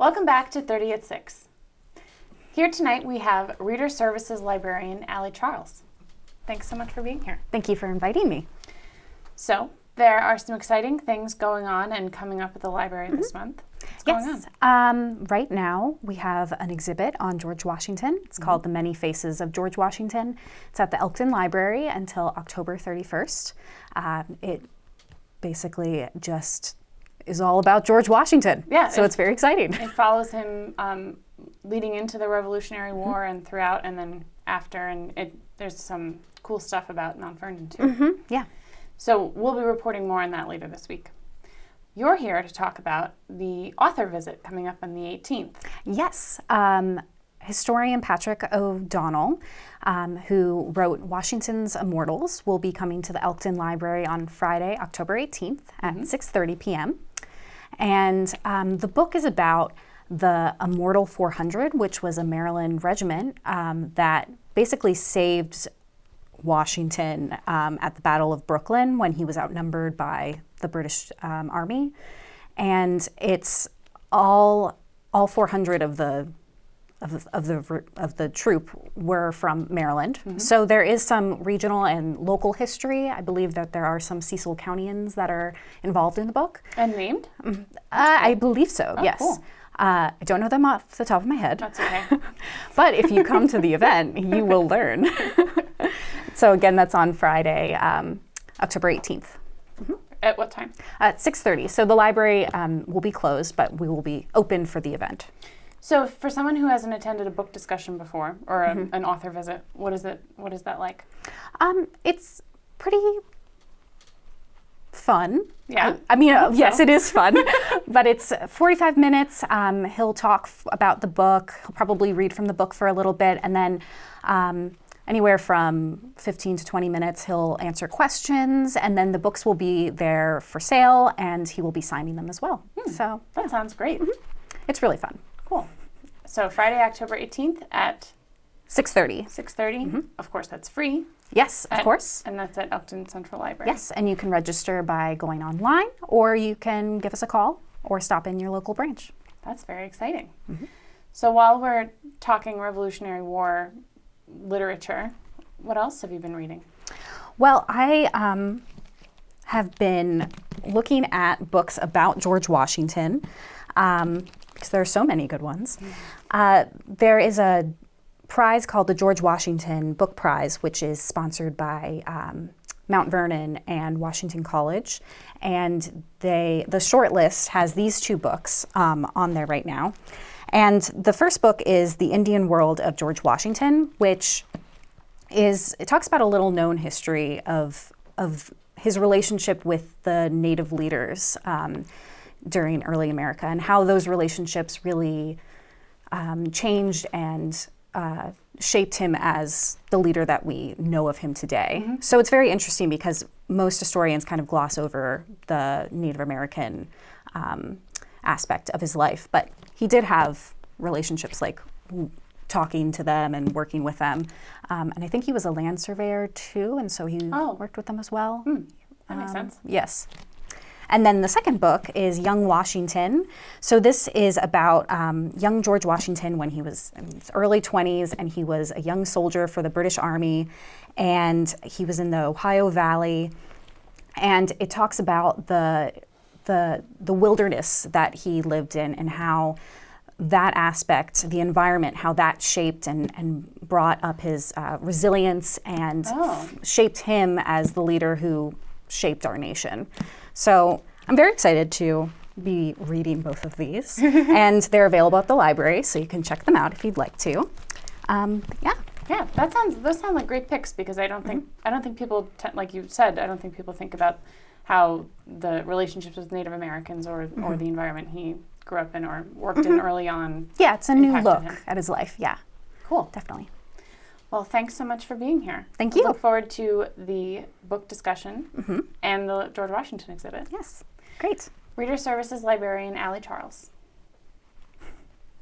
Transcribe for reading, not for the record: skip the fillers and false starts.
Welcome back to 30 at 6. Here tonight we have Reader Services Librarian Allie Charles. Thanks so much for being here. Thank you for inviting me. So, there are some exciting things going on and coming up at the library this month. What's going on? Right now we have an exhibit on George Washington. It's called The Many Faces of George Washington. It's at the Elkton Library until October 31st. It basically just is all about George Washington. Yeah. So it's very exciting. It follows him leading into the Revolutionary War and throughout and then after, and there's some cool stuff about Mount Vernon too. Yeah. So we'll be reporting more on that later this week. You're here to talk about the author visit coming up on the 18th. Yes. Historian Patrick O'Donnell, who wrote Washington's Immortals, will be coming to the Elkton Library on Friday, October 18th at 6:30 p.m. And the book is about the Immortal 400, which was a Maryland regiment that basically saved Washington at the Battle of Brooklyn when he was outnumbered by the British Army. And it's all 400 of the troop were from Maryland. So there is some regional and local history. I believe that there are some Cecil Countyans that are involved in the book. And named? I believe so, yes. Cool. I don't know them off the top of my head. That's okay. But if you come to the event, you will learn. So again, that's on Friday, October 18th. At what time? At 6:30. So the library will be closed, but we will be open for the event. So for someone who hasn't attended a book discussion before or an author visit, what is that like? It's pretty fun. Yeah. I mean, yes, it is fun, but it's 45 minutes. He'll talk about the book. He'll probably read from the book for a little bit, and then anywhere from 15 to 20 minutes, he'll answer questions, and then the books will be there for sale, and he will be signing them as well. So that sounds great. It's really fun. Cool. So Friday, October 18th at 6:30. 6:30. Of course, that's free. Yes, of course. And that's at Elkton Central Library. Yes, and you can register by going online, or you can give us a call or stop in your local branch. That's very exciting. So while we're talking Revolutionary War literature, what else have you been reading? Well, I have been looking at books about George Washington because there are so many good ones. There is a prize called the George Washington Book Prize, which is sponsored by Mount Vernon and Washington College, and the short list has these two books on there right now. And the first book is The Indian World of George Washington, which it talks about a little known history of his relationship with the native leaders during early America and how those relationships really changed and shaped him as the leader that we know of him today. So it's very interesting because most historians kind of gloss over the Native American aspect of his life, but he did have relationships like talking to them and working with them. And I think he was a land surveyor too, and so he worked with them as well. That makes sense. Yes. And then the second book is Young Washington. So this is about young George Washington when he was in his early 20s, and he was a young soldier for the British Army, and he was in the Ohio Valley. And it talks about the wilderness that he lived in and how that aspect, the environment, how that shaped and brought up his resilience and shaped him as the leader who shaped our nation. So I'm very excited to be reading both of these, and they're available at the library, so you can check them out if you'd like to. Yeah, those sound like great picks because I don't think people like you said, I don't think people think about how the relationships with Native Americans or the environment he grew up in or worked in early on. Yeah, it's a new look at his life. Yeah, cool, definitely. Well, thanks so much for being here. Thank you. I look forward to the book discussion and the George Washington exhibit. Yes, great. Reader Services Librarian Allie Charles.